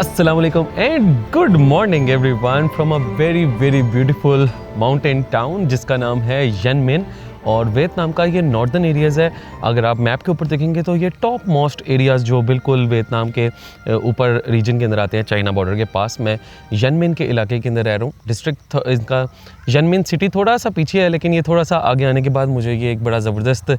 Assalamu alaikum and good morning everyone from a very beautiful mountain town जिसका नाम है यनमिन और वियतनाम का ये नॉर्दर्न एरियाज़ है। अगर आप मैप के ऊपर देखेंगे तो ये टॉप मोस्ट एरियाज़ जो बिल्कुल वियतनाम के ऊपर रीजन के अंदर आते हैं, चाइना बॉर्डर के पास। मैं यनमिन के इलाके के अंदर रह रहा हूँ। डिस्ट्रिक्ट इनका यनमिन सिटी थोड़ा सा पीछे है, लेकिन ये थोड़ा सा आगे आने के बाद मुझे ये एक बड़ा ज़बरदस्त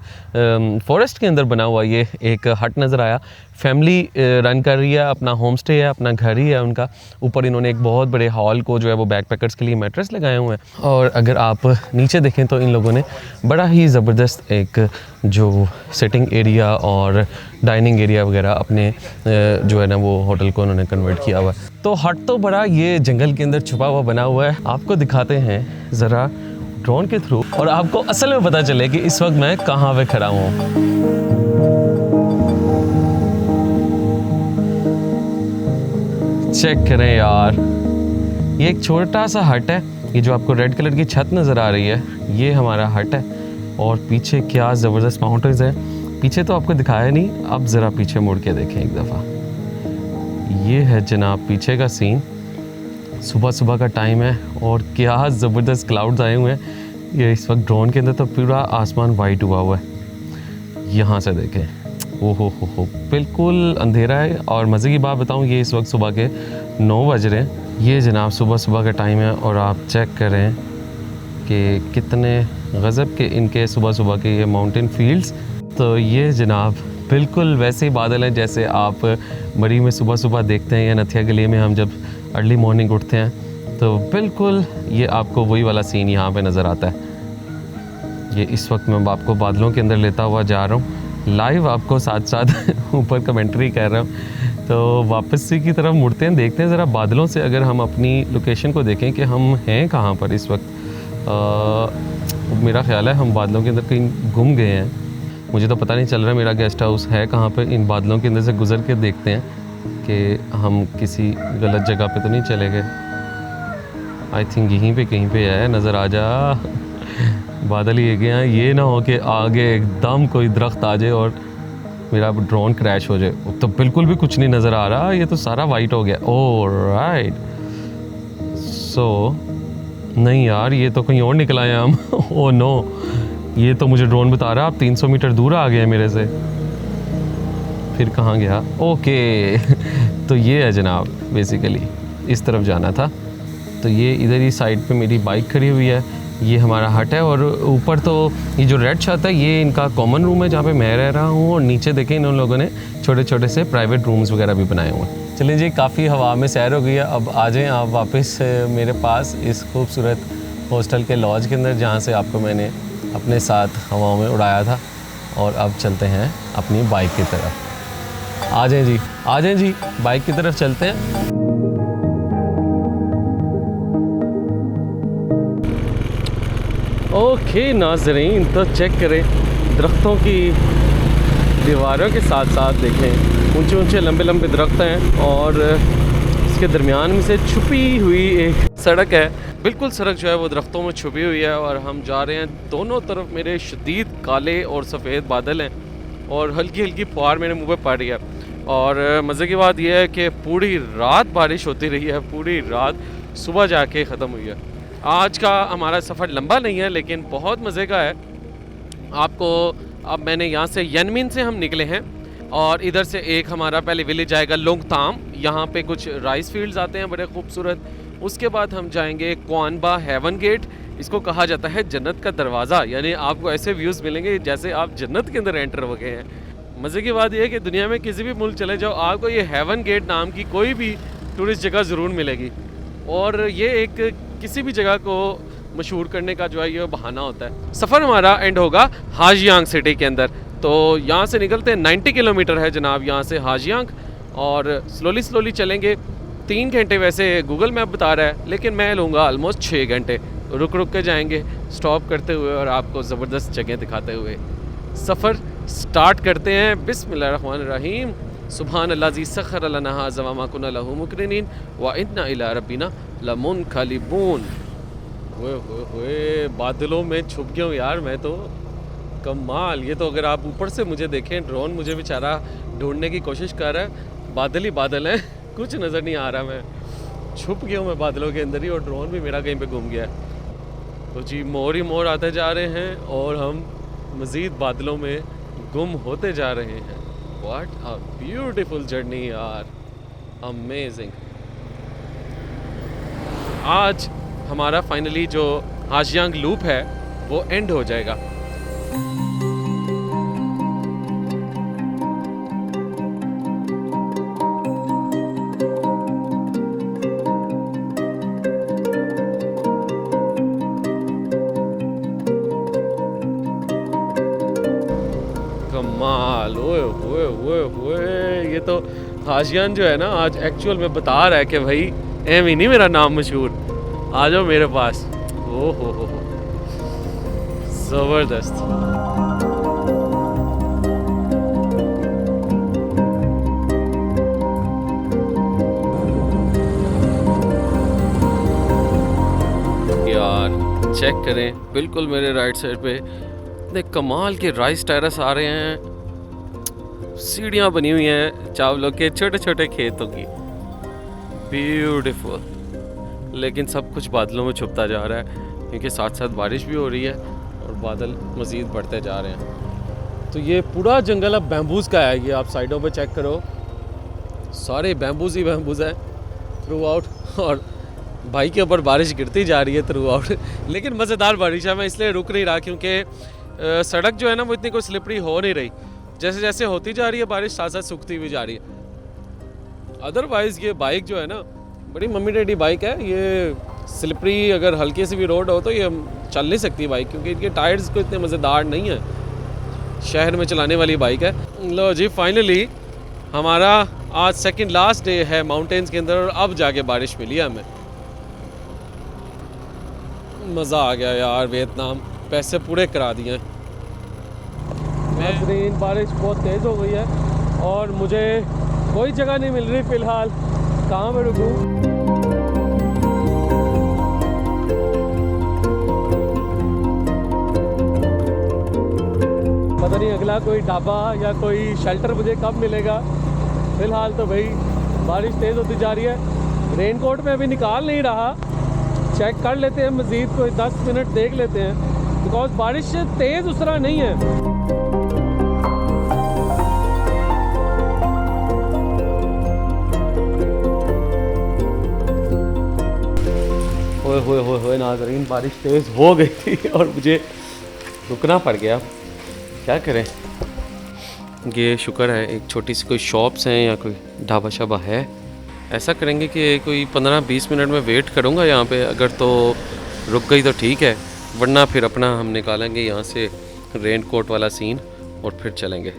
फॉरेस्ट के अंदर बना हुआ ये एक हट नज़र आया। फैमिली रन कर रही है, अपना होम स्टे है, अपना घर ही है उनका। ऊपर इन्होंने एक बहुत बड़े हॉल को जो है वो बैकपैकर्स के लिए मैट्रेस लगाए हुए हैं। और अगर आप नीचे देखें तो इन लोगों ने बड़ा ही ज़बरदस्त एक जो सिटिंग एरिया और डाइनिंग एरिया वगैरह अपने जो है ना वो होटल को उन्होंने कन्वर्ट किया हुआ है। तो हट तो बड़ा ये जंगल के अंदर छुपा हुआ बना हुआ है। आपको दिखाते हैं ज़रा ड्रोन के थ्रू और आपको असल में पता चले कि इस वक्त मैं कहाँ पे खड़ा हूँ। चेक करें यार, ये एक छोटा सा हट है। ये जो आपको रेड कलर की छत नज़र आ रही है ये हमारा हट है। और पीछे क्या ज़बरदस्त माउंटेन्स हैं। पीछे तो आपको दिखाया नहीं, अब ज़रा पीछे मुड़ के देखें एक दफ़ा। ये है जनाब पीछे का सीन। सुबह सुबह का टाइम है और क्या ज़बरदस्त क्लाउड्स आए हुए हैं। ये इस वक्त ड्रोन के अंदर तो पूरा आसमान वाइट हुआ हुआ है। यहाँ से देखें, ओहो हो बिल्कुल अंधेरा है। और मज़े की बात बताऊँ, ये इस वक्त सुबह के 9 बज रहे हैं। ये जनाब सुबह सुबह का टाइम है और आप चेक करें कि कितने गज़ब के इनके सुबह सुबह के ये माउंटेन फील्ड्स। तो ये जनाब बिल्कुल वैसे ही बादल हैं जैसे आप मरी में सुबह सुबह देखते हैं या नथिया गली में हम जब अर्ली मॉर्निंग उठते हैं, तो बिल्कुल ये आपको वही वाला सीन यहाँ पे नज़र आता है। ये इस वक्त मैं आपको बादलों के अंदर लेता हुआ जा रहा हूँ लाइव, आपको साथ साथ ऊपर कमेंट्री कर रहा हूँ। तो वापस की तरफ मुड़ते हैं, देखते हैं ज़रा बादलों से अगर हम अपनी लोकेशन को देखें कि हम हैं कहाँ पर इस वक्त। मेरा ख्याल है हम बादलों के अंदर कहीं गुम गए हैं। मुझे तो पता नहीं चल रहा मेरा गेस्ट हाउस है कहाँ पे। इन बादलों के अंदर से गुज़र के देखते हैं कि हम किसी गलत जगह पे तो नहीं चले गए। आई थिंक यहीं पे कहीं पे है, नज़र आ जा। बादल ही गए हैं, ये ना हो कि आगे एकदम कोई दरख्त आ जाए और मेरा ड्रोन क्रैश हो जाए। तो बिल्कुल भी कुछ नहीं नज़र आ रहा, ये तो सारा वाइट हो गया। ऑलराइट, सो नहीं यार, ये तो कहीं और निकल आए हम। ओह नो, ये तो मुझे ड्रोन बता रहा है आप 300 मीटर दूर आ गए मेरे से। फिर कहाँ गया? ओके तो ये है जनाब, बेसिकली इस तरफ जाना था। तो ये इधर ही साइड पे मेरी बाइक खड़ी हुई है। ये हमारा हट है और ऊपर तो ये जो रेड छत है ये इनका कॉमन रूम है जहाँ पे मैं रह रहा हूँ। और नीचे देखें इन लोगों ने छोटे छोटे से प्राइवेट रूम्स वगैरह भी बनाए हुए हैं। चलिए जी, काफ़ी हवा में सैर हो गई है। अब आ जाएँ आप वापस मेरे पास इस खूबसूरत हॉस्टल के लॉज के अंदर जहाँ से आपको मैंने अपने साथ हवाओं में उड़ाया था। और अब चलते हैं अपनी बाइक की तरफ। आ जाएँ जी, आ जाएँ जी, बाइक की तरफ चलते हैं। ओके नाज़रीन, तो चेक करें दरख्तों की दीवारों के साथ साथ देखें ऊंचे ऊंचे लंबे लंबे दरख्त हैं और इसके दरमियान में से छुपी हुई एक सड़क है। बिल्कुल सड़क जो है वो दरख्तों में छुपी हुई है और हम जा रहे हैं। दोनों तरफ मेरे शदीद काले और सफ़ेद बादल हैं और हल्की हल्की फुहार मेरे मुँह पे पड़ रही है। और मज़े की बात यह है कि पूरी रात बारिश होती रही है, पूरी रात, सुबह जाके ख़त्म हुई है। आज का हमारा सफ़र लंबा नहीं है लेकिन बहुत मज़े का है। आपको अब मैंने यहाँ से यनमिन से हम निकले हैं और इधर से एक हमारा पहले विलेज आएगा लोंगताम। यहाँ पे कुछ राइस फील्ड्स आते हैं बड़े खूबसूरत। उसके बाद हम जाएंगे क्वान बा हेवन गेट। इसको कहा जाता है जन्नत का दरवाज़ा, यानी आपको ऐसे व्यूज़ मिलेंगे जैसे आप जन्नत के अंदर एंटर हो गए हैं। मज़े की बात यह है कि दुनिया में किसी भी मुल्क चले जाओ आपको ये हेवन गेट नाम की कोई भी टूरिस्ट जगह ज़रूर मिलेगी। और ये एक किसी भी जगह को मशहूर करने का जो है ये बहाना होता है। सफ़र हमारा एंड होगा हाजियांग सिटी के अंदर। तो यहाँ से निकलते हैं, 90 किलोमीटर है जनाब यहाँ से हाजियांग। और स्लोली चलेंगे। 3 घंटे वैसे गूगल मैप बता रहा है लेकिन मैं लूँगा ऑलमोस्ट 6 घंटे। रुक के जाएंगे स्टॉप करते हुए और आपको ज़बरदस्त जगह दिखाते हुए सफ़र स्टार्ट करते हैं। बिस्मिल्लाहिर्रहमानिर्रहीम। सुभान अल्लाज़ी सख़र लना हाज़ा व मा कुन्ना लहू मुक़रिनीन व इन्ना इला रब्बिना लमुनक़लिबून। ओए बादलों में छुप गया हूँ यार मैं तो, कमाल। ये तो अगर आप ऊपर से मुझे देखें, ड्रोन मुझे बेचारा ढूंढने की कोशिश कर रहा है, बादल ही बादल हैं। कुछ नज़र नहीं आ रहा, मैं छुप गया हूँ मैं बादलों के अंदर ही, और ड्रोन भी मेरा कहीं पे गुम गया है। तो जी मोर ही मोर आते जा रहे हैं और हम मज़ीद बादलों में गुम होते जा रहे हैं। व्हाट अ ब्यूटीफुल जर्नी यार, अमेजिंग। आज हमारा फाइनली जो हाशियांग लूप है वो एंड हो जाएगा। कमाल, ओए ओए ओए ओए, ये तो हाशियान जो है ना आज एक्चुअल में बता रहा है कि भाई एम ही नहीं मेरा नाम मशहूर, आ जाओ मेरे पास। ओ हो ज़बरदस्त। यार चेक करें बिल्कुल मेरे राइट साइड पे देख कमाल के राइस टेरेस आ रहे हैं, सीढ़ियाँ बनी हुई हैं चावलों के छोटे छोटे खेतों की, ब्यूटीफुल। लेकिन सब कुछ बादलों में छुपता जा रहा है क्योंकि साथ साथ बारिश भी हो रही है और बादल मज़ीद बढ़ते जा रहे हैं। तो ये पूरा जंगल अब बैम्बूज़ का है, ये आप साइडों पे चेक करो, सारे बैम्बूज़ ही बैम्बूज़ हैं थ्रू आउट, और भाई के ऊपर बारिश गिरती जा रही है थ्रू आउट। लेकिन मज़ेदार बारिश है, मैं इसलिए रुक नहीं रहा क्योंकि सड़क जो है ना वो इतनी कोई स्लिपरी हो नहीं रही, जैसे जैसे होती जा रही है बारिश साथ साथ सूखती हुई जा रही है। अदरवाइज़ ये बाइक जो है ना बड़ी मम्मी डैडी बाइक है, ये स्लिपरी अगर हल्की सी भी रोड हो तो ये चल नहीं सकती बाइक, क्योंकि इनके टायर्स को इतने मज़ेदार नहीं है, शहर में चलाने वाली बाइक है। लो जी फाइनली हमारा आज सेकंड लास्ट डे है माउंटेन्स के अंदर, और अब जाके बारिश मिली है हमें। मज़ा आ गया यार, वियतनाम पैसे पूरे करा दिए। बेहतरीन बारिश बहुत तेज़ हो गई है और मुझे कोई जगह नहीं मिल रही फ़िलहाल, कहाँ पे रुकूँ। पता नहीं अगला कोई ढाबा या कोई शेल्टर मुझे कब मिलेगा। फ़िलहाल तो भाई बारिश तेज़ होती जा रही है, रेनकोट में अभी निकाल नहीं रहा, चेक कर लेते हैं मज़ीद कोई 10 मिनट देख लेते हैं, बिकॉज बारिश तेज़ उस तरह नहीं है। होए नाज़रीन, बारिश तेज़ हो गई थी और मुझे रुकना पड़ गया, क्या करें। ये शुक्र है एक छोटी सी कोई शॉप्स हैं या कोई ढाबा शाबा है। ऐसा करेंगे कि कोई 15-20 मिनट में वेट करूँगा यहाँ पे, अगर तो रुक गई तो ठीक है, वरना फिर अपना हम निकालेंगे यहाँ से रेन कोट वाला सीन और फिर चलेंगे।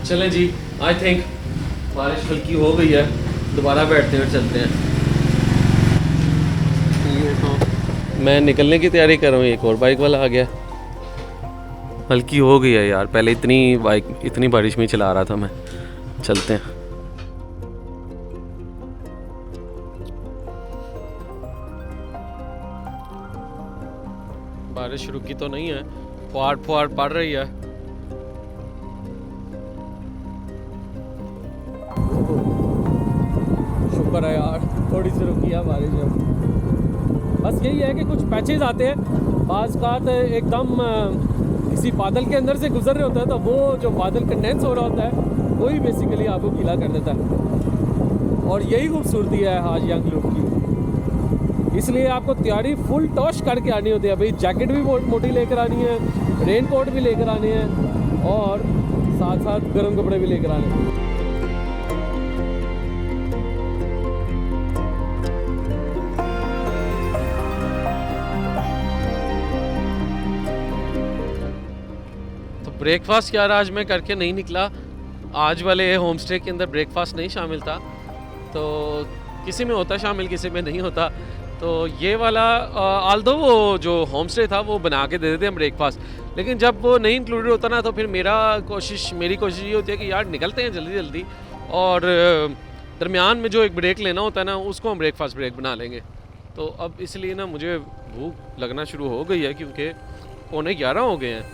चलें जी, आई थिंक बारिश हल्की हो गई है, दोबारा बैठते हैं और चलते हैं। ये तो मैं निकलने की तैयारी कर रहा हूँ, एक और बाइक वाला आ गया। हल्की हो गई है यार, पहले इतनी बारिश में चला रहा था मैं। चलते हैं। बारिश रुकी तो नहीं है, फुहार फुहार पड़ रही है। शुक्र है यार थोड़ी सी रुकी है बारिश। बस यही है कि कुछ पैचेस आते हैं, बाज़ का एकदम किसी बादल के अंदर से गुजर रहे होता है, तो वो जो बादल कंडेंस हो रहा होता है वही बेसिकली आपको गीला कर देता है। और यही खूबसूरती है हाशियांग लूप की, इसलिए आपको तैयारी फुल टॉश करके आनी होती है भाई। जैकेट भी मोटी लेकर आनी है, रेन कोट भी लेकर आने हैं, और साथ साथ गर्म कपड़े भी लेकर आने हैं। ब्रेकफास्ट यार आज मैं करके नहीं निकला, आज वाले होम स्टे के अंदर ब्रेकफास्ट नहीं शामिल था, तो किसी में होता शामिल किसी में नहीं होता। तो ये वाला आल्दो वो जो होम स्टे था वो बना के दे देते हैं ब्रेकफास्ट, लेकिन जब वो नहीं इंक्लूडेड होता ना तो फिर मेरी कोशिश ये होती है कि यार निकलते हैं जल्दी जल्दी, और दरमियान में जो एक ब्रेक लेना होता है ना उसको हम ब्रेकफास्ट ब्रेक बना लेंगे। तो अब इसलिए ना मुझे भूख लगना शुरू हो गई है क्योंकि 11:15 हो गए हैं।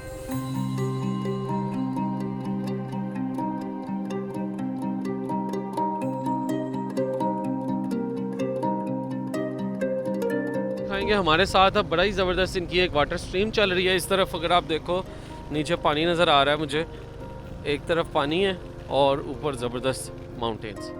खाएंगे हमारे साथ। अब बड़ा ही ज़बरदस्त इनकी एक वाटर स्ट्रीम चल रही है। इस तरफ अगर आप देखो नीचे पानी नज़र आ रहा है मुझे, एक तरफ पानी है और ऊपर ज़बरदस्त माउंटेन्स।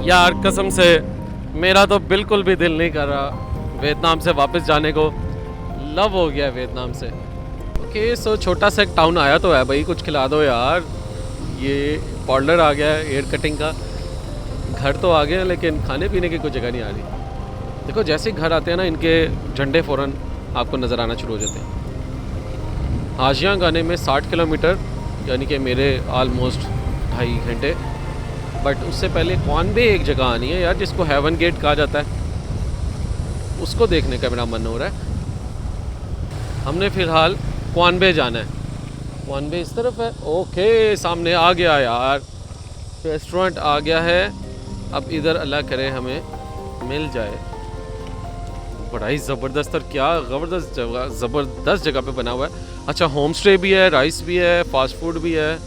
यार कसम से मेरा तो बिल्कुल भी दिल नहीं कर रहा वियतनाम से वापस जाने को। लव हो गया वियतनाम से। ओके सो छोटा सा एक टाउन आया तो है भाई, कुछ खिला दो यार। ये पार्लर आ गया है हेयर कटिंग का, घर तो आ गए हैं लेकिन खाने पीने की कोई जगह नहीं आ रही। देखो जैसे ही घर आते हैं ना, इनके झंडे फ़ौरन आपको नज़र आना शुरू हो जाते हैं। हाजियाँ गाने में 60 किलोमीटर यानी कि मेरे आलमोस्ट 2.5 घंटे। बट उससे पहले क्वानबे एक जगह आनी है यार, जिसको हेवन गेट कहा जाता है, उसको देखने का मेरा मन हो रहा है। हमने फ़िलहाल क्वानबे जाना है। क्वानबे इस तरफ है। ओके सामने आ गया यार, रेस्टोरेंट आ गया है। अब इधर अल्लाह करे हमें मिल जाए। बड़ा ही ज़बरदस्त और क्या ज़बरदस्त जगह पे बना हुआ है। अच्छा होम स्टे भी है, राइस भी है, फास्ट फूड भी है।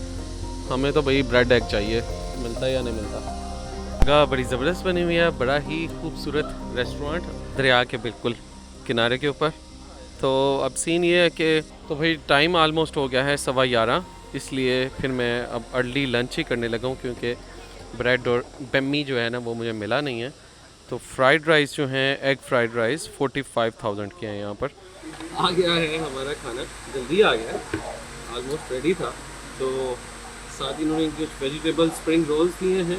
हमें तो भाई ब्रेड एग चाहिए, मिलता है या नहीं मिलता। जगह बड़ी ज़बरदस्त बनी हुई है, बड़ा ही खूबसूरत रेस्टोरेंट दरिया के बिल्कुल किनारे के ऊपर। तो अब सीन ये है कि तो भाई टाइम आलमोस्ट हो गया है 11:15, इसलिए फिर मैं अब अर्ली लंच ही करने लगा हूँ क्योंकि ब्रेड और बेम्मी जो है ना वो मुझे मिला नहीं है। तो फ्राइड राइस जो है, एग फ्राइड राइस 45,000 के हैं यहाँ पर। आ गया है हमारा खाना, जल्दी आ गया, आलमोस्ट रेडी था। तो साथ ही इन्होंने कुछ वेजिटेबल स्प्रिंग रोल्स दिए हैं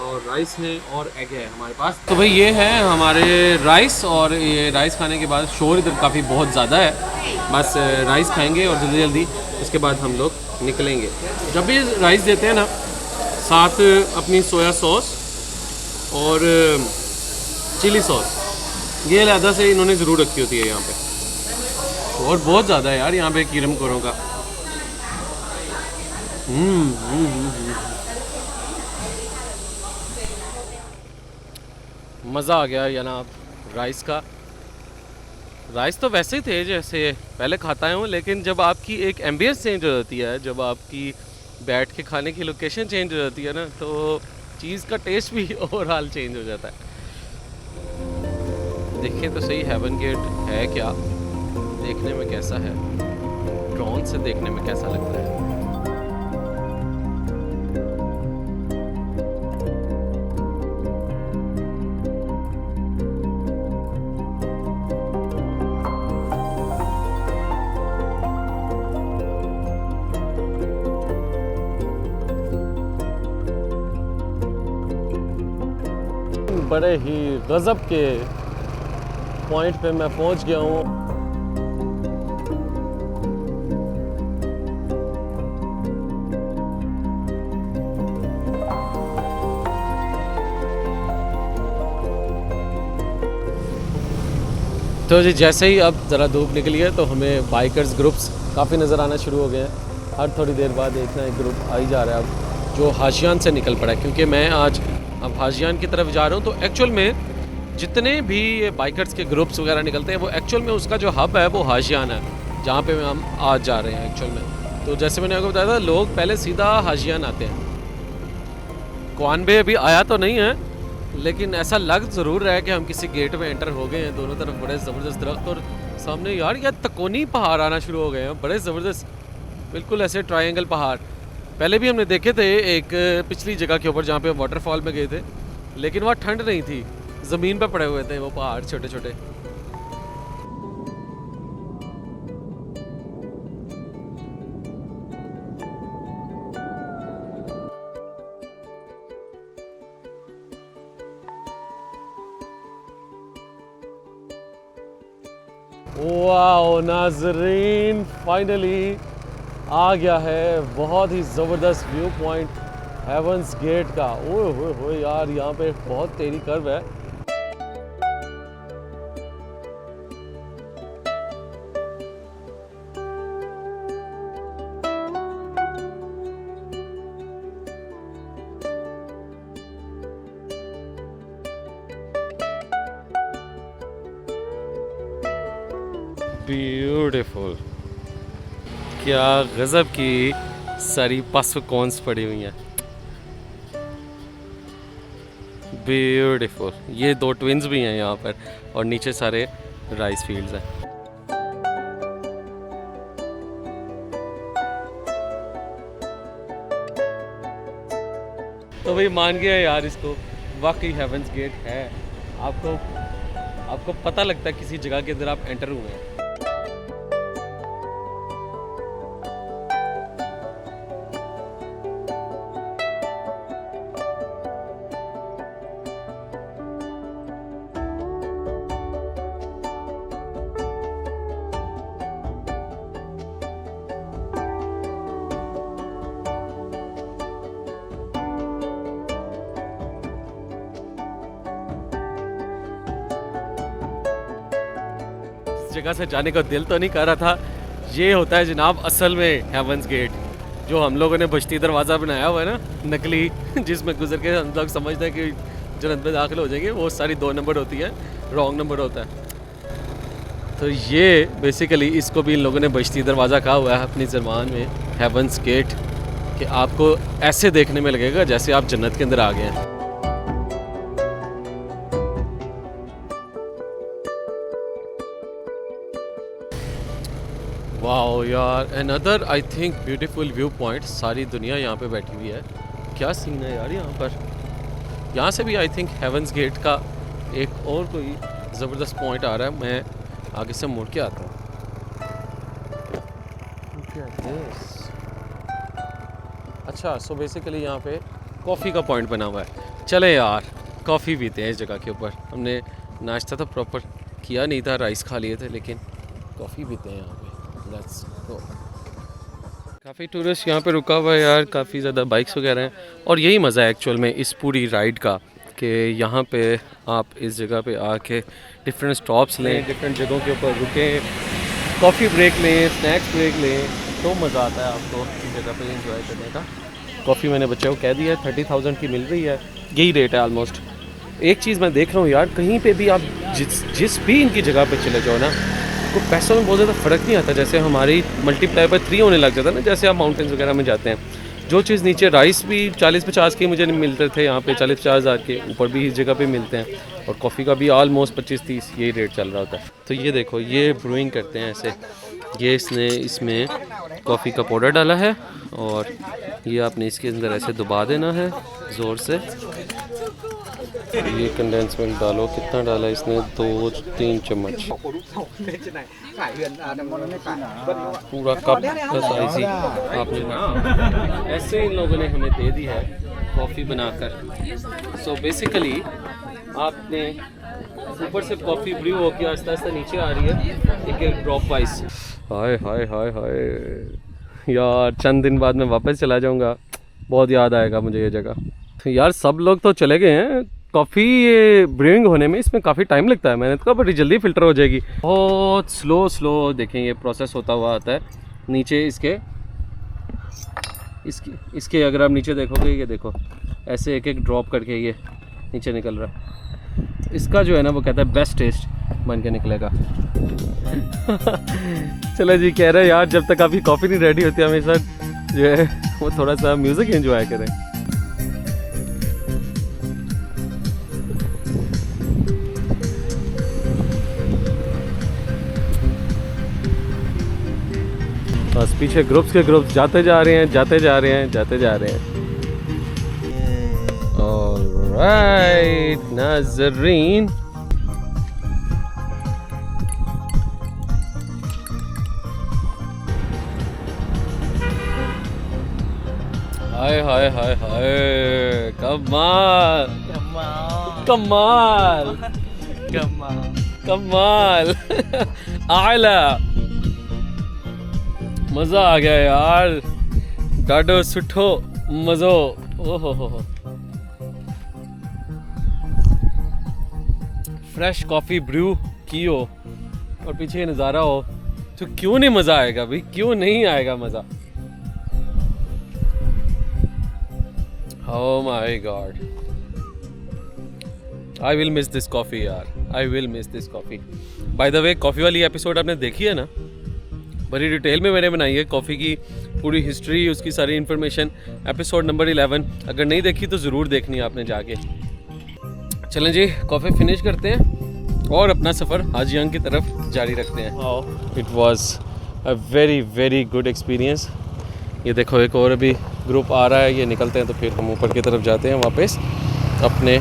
और राइस है और एग है हमारे पास। तो भाई ये है हमारे राइस, और ये राइस खाने के बाद शोर इधर काफ़ी बहुत ज़्यादा है। बस राइस खाएंगे और जल्दी जल्दी उसके बाद हम लोग निकलेंगे। जब भी राइस देते हैं ना, साथ अपनी सोया सॉस और चिली सॉस ये अलहदा से इन्होंने ज़रूर रखी होती है यहाँ पे। और बहुत ज़्यादा है यार यहाँ पे कीरम कोरों का। मज़ा आ गया जनाब राइस का। राइस तो वैसे ही थे जैसे पहले खाता हूँ, लेकिन जब आपकी एक एम्बियंस चेंज हो जाती है, जब आपकी बैठ के खाने की लोकेशन चेंज हो जाती है ना, तो चीज़ का टेस्ट भी ओवरऑल चेंज हो जाता है। देखिए तो सही हेवन गेट है क्या, देखने में कैसा है, ड्रोन से देखने में कैसा लगता है। बड़े ही गज़ब के पॉइंट पे मैं पहुंच गया हूँ। तो जी जैसे ही अब ज़रा धूप निकली है तो हमें बाइकर्स ग्रुप्स काफ़ी नज़र आना शुरू हो गए हैं। हर थोड़ी देर बाद एक ना एक ग्रुप आ ही जा रहा है अब, जो हाशियान से निकल पड़ा है। क्योंकि मैं आज अब हाशियान की तरफ जा रहा हूँ, तो एक्चुअल में जितने भी ये बाइकर्स के ग्रुप्स वगैरह निकलते हैं, वो एक्चुअल में उसका जो हब है वो हाशियान है, जहाँ पे हम आज जा रहे हैं एक्चुअल में। तो जैसे मैंने आपको बताया था, लोग पहले सीधा हाशियान आते हैं। क्वानबे अभी आया तो नहीं है, लेकिन ऐसा लग ज़रूर रहा है कि हम किसी गेट में एंटर हो गए हैं। दोनों तरफ बड़े ज़बरदस्त दरख्त और सामने यार ये तकोनी पहाड़ आना शुरू हो गए हैं, बड़े ज़बरदस्त, बिल्कुल ऐसे ट्रायंगल पहाड़। पहले भी हमने देखे थे एक पिछली जगह के ऊपर जहाँ पे वाटरफॉल में गए थे, लेकिन वहाँ ठंड नहीं थी, ज़मीन पे पड़े हुए थे वो पहाड़ छोटे छोटे। वाओ नाज़रीन, फाइनली आ गया है बहुत ही ज़बरदस्त व्यू पॉइंट हेवंस गेट का। ओए होए होए यार, यहाँ पे बहुत तेरी कर्व है। ब्यूटीफुल, क्या गजब की सारी पस कॉन्स पड़ी हुई हैं। ब्यूटीफुल, ये 2 ट्विन्स भी हैं यहाँ पर और नीचे सारे राइस फील्ड्स हैं। तो भाई मान गया यार, इसको वाकई हेवंस गेट है। आपको पता लगता है किसी जगह के अंदर आप एंटर हुए हैं। जगह से जाने का दिल तो नहीं कर रहा था। ये होता है जनाब असल में हेवंस गेट, जो हम लोगों ने बश्ती दरवाज़ा बनाया हुआ है ना, नकली, जिसमें गुजर के हम लोग समझते हैं कि जन्नत में दाखिल हो जाएंगे, वो सारी 2 नंबर होती है, रॉन्ग नंबर होता है। तो ये बेसिकली इसको भी इन लोगों ने बश्ती दरवाज़ा कहा हुआ है अपनी ज़बान में, हेवंस गेट, कि आपको ऐसे देखने में लगेगा जैसे आप जन्नत के अंदर आ गए हैं। वाओ यार, another I think beautiful view point. सारी दुनिया यहाँ पे बैठी हुई है, क्या सीन है यार यहाँ पर। यहाँ से भी आई थिंक हेवंस गेट का एक और कोई ज़बरदस्त पॉइंट आ रहा है। मैं आगे से मुड़ के आता हूँ। अच्छा, सो बेसिकली यहाँ पे कॉफ़ी का पॉइंट बना हुआ है। चले यार कॉफ़ी पीते हैं इस जगह के ऊपर। हमने नाश्ता तो प्रॉपर किया नहीं था, राइस खा लिए थे, लेकिन कॉफ़ी पीते हैं यहाँ पे। Let's go. काफ़ी टूरिस्ट यहाँ पे रुका हुआ है यार, काफ़ी ज़्यादा बाइक्स वगैरह हैं, और यही मज़ा है एक्चुअल में इस पूरी राइड का, कि यहाँ पे आप इस जगह पे आके डिफरेंट स्टॉप्स लें, डिफरेंट जगहों के ऊपर रुकें, कॉफ़ी ब्रेक लें, स्नैक्स ब्रेक लें, तो मज़ा आता है आपको इस जगह पे एंजॉय करने का। कॉफ़ी मैंने बच्चों को कह दिया है 30,000 की मिल रही है, यही रेट है ऑलमोस्ट। एक चीज़ मैं देख रहा हूँ यार, कहीं पे भी आप जिस भी इनकी जगह पे चले जाओ ना, तो पैसों में बहुत ज़्यादा फ़र्क नहीं आता। जैसे हमारी मल्टीप्लाई पर 3 होने लग जाता है ना, जैसे आप माउंटेन्स वगैरह में जाते हैं। जो चीज़ नीचे राइस भी 40-50 के मुझे नहीं मिलते थे, यहाँ पे 40-50 हज़ार के ऊपर भी इस जगह पे मिलते हैं, और कॉफ़ी का भी ऑलमोस्ट 25-30 यही रेट चल रहा होता है। तो ये देखो, ये ब्रूइंग करते हैं ऐसे, ये इसने इसमें कॉफ़ी का पाउडर डाला है, और ये आपने इसके अंदर ऐसे दबा देना है ज़ोर से। ये कंडेंस मिल्क डालो, कितना डाला इसने, 2-3 चम्मच, पूरा कप का साइज ही आपने ना ऐसे इन लोगों ने हमें दे दी है कॉफ़ी बनाकर। सो बेसिकली आपने ऊपर से कॉफ़ी ब्रू होकर आस्ता आस्ता नीचे आ रही है, एक ड्रॉप वाइज। हाय हाय हाय हाय यार, चंद दिन बाद मैं वापस चला जाऊंगा, बहुत याद आएगा मुझे ये जगह। यार सब लोग तो चले गए हैं, कॉफ़ी ये ब्रूइंग होने में इसमें काफ़ी टाइम लगता है। मैंने तो कहा बड़ी जल्दी फ़िल्टर हो जाएगी, बहुत स्लो देखें ये प्रोसेस होता हुआ आता है। नीचे इसके अगर आप नीचे देखोगे, ये देखो ऐसे एक एक ड्रॉप करके ये नीचे निकल रहा है। इसका जो है ना, वो कहता है बेस्ट टेस्ट बन के निकलेगा। चलो जी, कह रहे हैं यार जब तक आपकी कॉफ़ी नहीं रेडी होती हमेशा जो है वो थोड़ा सा म्यूज़िक एंजॉय करें। बस पीछे ग्रुप्स के ग्रुप्स जाते जा रहे हैं, जाते जा रहे हैं, जाते जा रहे हैं। ऑलराइट नाज़रीन, हाय हाय हाय हाय, कमाल कमाल कमाल कमाल आला, मज़ा आ गया यार, ॾाढो सुठो मज़ो। ओहो हो, फ्रेश कॉफ़ी ब्रू की हो और पीछे ये नज़ारा हो तो क्यों नहीं मज़ा आएगा भाई, क्यों नहीं आएगा मज़ा। Oh my God, I will miss this coffee यार, I will miss this coffee. By the way, coffee वाली एपिसोड आपने देखी है ना, बड़ी डिटेल में मैंने बनाई है कॉफ़ी की पूरी हिस्ट्री, उसकी सारी इन्फॉर्मेशन, एपिसोड नंबर 11। अगर नहीं देखी तो ज़रूर देखनी है आपने जाके। चलें जी, कॉफ़ी फिनिश करते हैं और अपना सफ़र हाजीयांग की तरफ जारी रखते हैं। It was a very very good experience. ये देखो एक और अभी ग्रुप आ रहा है, ये निकलते हैं तो फिर हम ऊपर की तरफ जाते हैं वापस अपने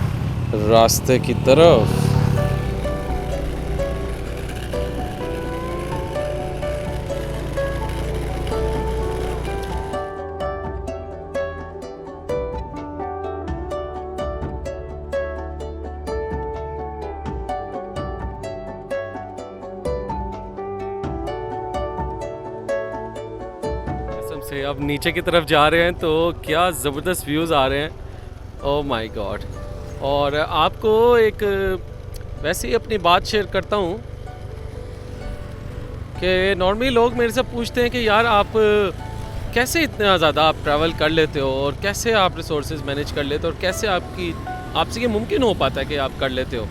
रास्ते की तरफ। से अब नीचे की तरफ जा रहे हैं तो क्या ज़बरदस्त व्यूज़ आ रहे हैं। Oh my God. और आपको एक वैसे ही अपनी बात शेयर करता हूँ कि नॉर्मली लोग मेरे से पूछते हैं कि यार आप कैसे इतना ज़्यादा आप ट्रैवल कर लेते हो और कैसे आप रिसोर्सेज मैनेज कर लेते हो और कैसे आपसे ये मुमकिन हो पाता है कि आप कर लेते हो।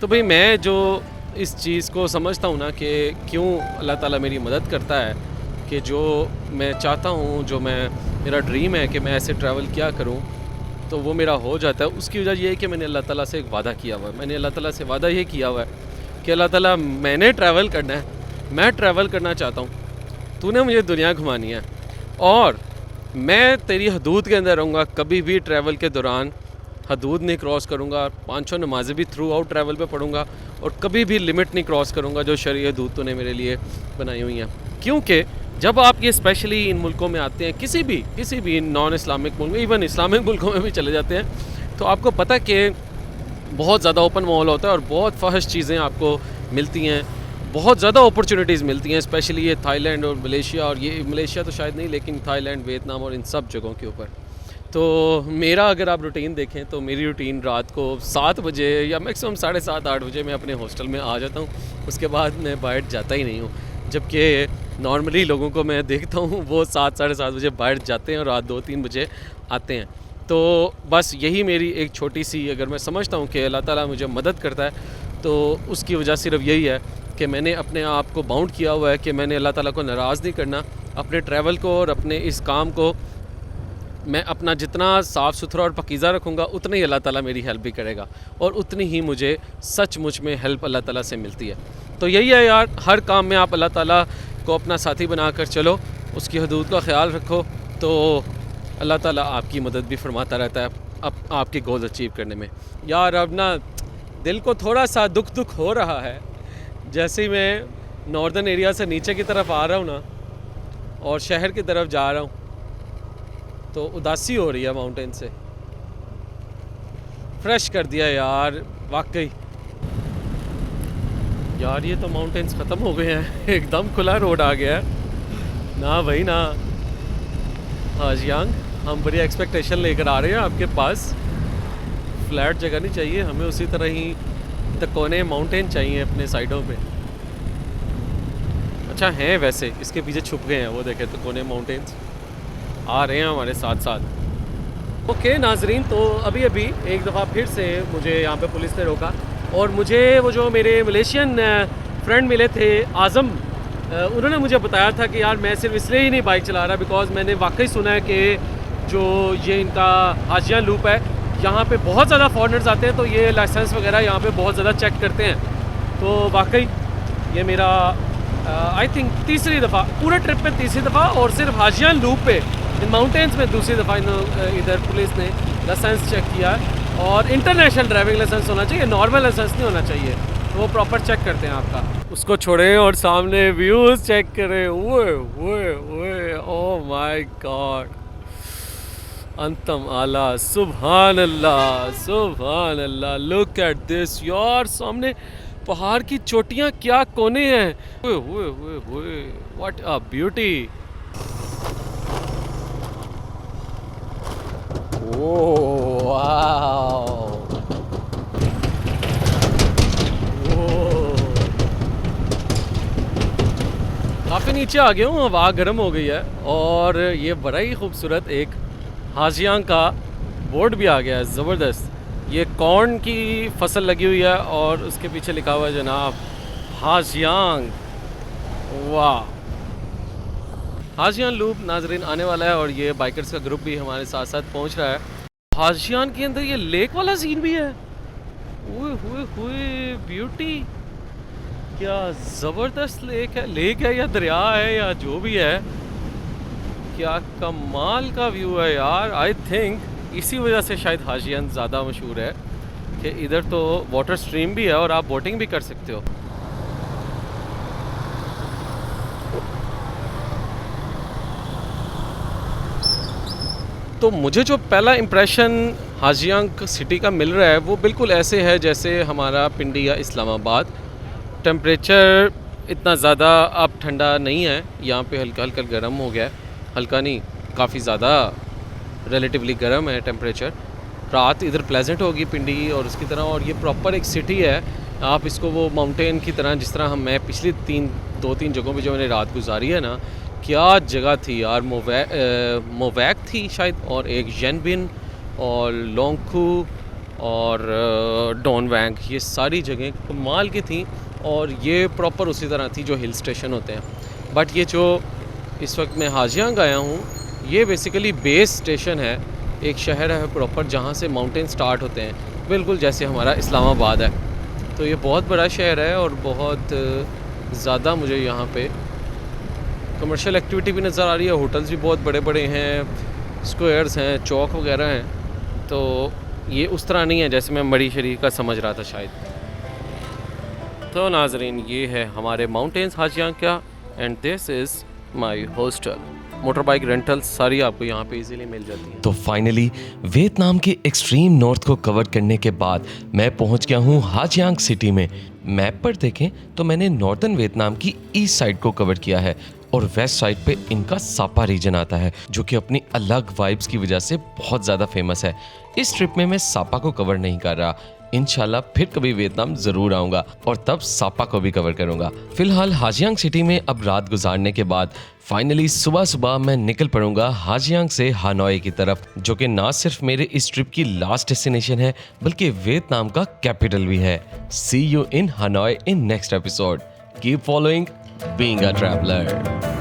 तो भाई मैं जो इस चीज़ को समझता हूँ ना कि क्यों अल्लाह ताला मेरी मदद करता है, कि जो मैं चाहता हूँ, जो मेरा ड्रीम है कि मैं ऐसे ट्रैवल किया करूँ तो वो मेरा हो जाता है। उसकी वजह ये है कि मैंने अल्लाह ताला से एक वादा किया हुआ है। मैंने अल्लाह ताला से वादा ये किया हुआ है कि अल्लाह ताला मैंने ट्रैवल करना है, मैं ट्रैवल करना चाहता हूँ, तूने मुझे दुनिया घुमानी है और मैं तेरी हदूद के अंदर रहूँगा, कभी भी ट्रैवल के दौरान हदूद नहीं क्रॉस करूँगा, 5 नमाज़ें भी थ्रू आउट ट्रैवल पे पढ़ूँगा और कभी भी लिमिट नहीं क्रॉस करूँगा जो शरीय हदूद तूने मेरे लिए बनाई हुई हैं। क्योंकि जब आप ये स्पेशली इन मुल्कों में आते हैं, किसी भी नॉन इस्लामिक मुल्क में, इवन इस्लामिक मुल्कों में भी चले जाते हैं, तो आपको पता कि बहुत ज़्यादा ओपन माहौल होता है और बहुत फहश चीज़ें आपको मिलती हैं, बहुत ज़्यादा अपॉर्चुनिटीज़ मिलती हैं, स्पेशली ये थाईलैंड और मलेशिया, और ये मलेशिया तो शायद नहीं लेकिन थाईलैंड, वियतनाम और इन सब जगहों के ऊपर। तो मेरा अगर आप रूटीन देखें तो मेरी रूटीन रात को 7 बजे या मैक्सिमम 7:30-8 बजे मैं अपने हॉस्टल में आ जाता हूँ, उसके बाद मैं बाहर जाता ही नहीं हूँ। जबकि नॉर्मली लोगों को मैं देखता हूँ वो 7-7:30 बजे बाहर जाते हैं और रात 2-3 बजे आते हैं। तो बस यही मेरी एक छोटी सी, अगर मैं समझता हूँ कि अल्लाह ताला मुझे मदद करता है तो उसकी वजह सिर्फ यही है कि मैंने अपने आप को बाउंड किया हुआ है कि मैंने अल्लाह ताला को नाराज़ नहीं करना। अपने ट्रैवल को और अपने इस काम को मैं अपना जितना साफ़ सुथरा और पकीज़ा रखूँगा उतनी ही अल्लाह ताला मेरी हेल्प भी करेगा और उतनी ही मुझे सचमुच में हेल्प अल्लाह ताला से मिलती है। तो यही है यार, हर काम में आप अल्लाह ताला को अपना साथी बनाकर चलो, उसकी हदूद का ख्याल रखो तो अल्लाह ताला आपकी मदद भी फरमाता रहता है आपके गोल अचीव करने में। यार अब ना दिल को थोड़ा सा दुख हो रहा है, जैसे ही मैं नॉर्दर्न एरिया से नीचे की तरफ आ रहा हूँ ना और शहर की तरफ जा रहा हूँ तो उदासी हो रही है माउंटेन से। फ्रेश कर दिया यार वाकई। यार ये तो माउंटेन्स ख़त्म हो गए हैं, एकदम खुला रोड आ गया है ना भाई ना। हाजीयांग हम बड़ी एक्सपेक्टेशन लेकर आ रहे हैं आपके पास। फ्लैट जगह नहीं चाहिए हमें, उसी तरह ही तकोने माउंटेन चाहिए अपने साइडों पे। अच्छा हैं वैसे, इसके पीछे छुप गए हैं वो, देखे तकोने माउंटेन्स आ रहे हैं हमारे साथ साथ। ओके नाजरीन, तो अभी एक दफ़ा फिर से मुझे यहाँ पे पुलिस ने रोका और मुझे वो जो मेरे मलेशियन फ्रेंड मिले थे आज़म, उन्होंने मुझे बताया था कि यार मैं सिर्फ इसलिए ही नहीं बाइक चला रहा बिकॉज़ मैंने वाकई सुना है कि जो ये इनका हाजियां लूप है यहाँ पे बहुत ज़्यादा फॉरेनर्स आते हैं, तो ये लाइसेंस वगैरह यहाँ पे बहुत ज़्यादा चेक करते हैं। तो वाकई ये मेरा आई थिंक तीसरी दफ़ा पूरे ट्रिप में, तीसरी दफ़ा, और सिर्फ हाशियान लूप पे इन माउंटेन्स में दूसरी दफ़ा इधर पुलिस ने लाइसेंस चेक किया। और इंटरनेशनल ड्राइविंग लाइसेंस होना चाहिए, नॉर्मल लाइसेंस नहीं होना चाहिए, तो वो प्रॉपर चेक करते हैं आपका। उसको छोड़ें और सामने व्यूज़ चेक करें। ओए ओह माय गॉड, अंतम आला, सुभान अल्लाह, लुक एट दिस यार, सामने पहाड़ की चोटियां क्या कोने हैं। ओए what a beauty. Oh wow, काफ़ी नीचे आ गया हूँ, हवा गर्म हो गई है, और ये बड़ा ही खूबसूरत एक हाजियांग का बोर्ड भी आ गया है, ज़बरदस्त। ये कॉर्न की फसल लगी हुई है और उसके पीछे लिखा हुआ है जनाब हाजियांग। वाह, हाजियान लूप नाजरीन आने वाला है, और ये बाइकर्स का ग्रुप भी हमारे साथ साथ पहुंच रहा है। हाजियान के अंदर ये लेक वाला सीन भी है। ओए ब्यूटी, क्या ज़बरदस्त लेक है या दरिया है या जो भी है, क्या कमाल का व्यू है यार। आई थिंक इसी वजह से शायद हाजियान ज़्यादा मशहूर है कि इधर तो वाटर स्ट्रीम भी है और आप बोटिंग भी कर सकते हो। तो मुझे जो पहला इम्प्रेशन हाजियांग सिटी का मिल रहा है वो बिल्कुल ऐसे है जैसे हमारा पिंडी या इस्लामाबाद। टेम्परेचर इतना ज़्यादा अब ठंडा नहीं है, यहाँ पे हल्का हल्का गर्म हो गया है, हल्का नहीं काफ़ी ज़्यादा रिलेटिवली गर्म है टेम्परेचर। रात इधर प्लेजेंट होगी पिंडी और उसकी तरह, और ये प्रॉपर एक सिटी है। आप इसको वो माउंटेन की तरह, जिस तरह मैं पिछली दो तीन जगहों पे जो मैंने रात गुजारी है ना, क्या जगह थी यार। मोवैक थी शायद, और एक जेनबिन और लोंगखू और डॉनवैंग, ये सारी जगह कमाल की थी, और ये प्रॉपर उसी तरह थी जो हिल स्टेशन होते हैं। बट ये जो इस वक्त मैं हाजियांग आया हूँ, ये बेसिकली बेस स्टेशन है, एक शहर है प्रॉपर जहाँ से माउंटेन स्टार्ट होते हैं, बिल्कुल जैसे हमारा इस्लामाबाद है। तो ये बहुत बड़ा शहर है और बहुत ज़्यादा मुझे यहाँ पे कमर्शियल एक्टिविटी भी नज़र आ रही है। होटल्स भी बहुत बड़े बड़े हैं, स्क्वायर्स हैं, चौक वगैरह हैं। तो ये उस तरह नहीं है जैसे मैं मरी शरीर का समझ रहा था शायद। तो नाजरीन, ये है हमारे माउंटेन्स हाजियांग का, and this is my hostel. Motor bike rental सारी आपको यहाँ पे इजीली मिल जाती है। तो फाइनली वियतनाम के एक्सट्रीम नॉर्थ को कवर करने के बाद मैं पहुंच गया हूं हाजियांग सिटी में। मैप पर देखें तो मैंने नॉर्दर्न वियतनाम की ईस्ट साइड को कवर किया है, और वेस्ट साइड पे इनका सापा रीजन आता है, जो कि अपनी अलग वाइब्स की वजह से बहुत ज़्यादा फेमस है। इस ट्रिप में मैं सापा को कवर नहीं कर रहा, इंशाल्लाह फिर कभी वियतनाम ज़रूर आऊँगा और तब सापा को भी कवर करूँगा। फिलहाल हाजियांग सिटी में अब रात गुजारने के बाद फाइनली सुबह सुबह मैं निकल पड़ूंगा हाजियांग से हानोई की तरफ, जो कि ना सिर्फ मेरे इस ट्रिप की लास्ट डेस्टिनेशन है बल्कि वियतनाम का कैपिटल भी है। See you in Hanoi in next episode. Keep following being a traveller.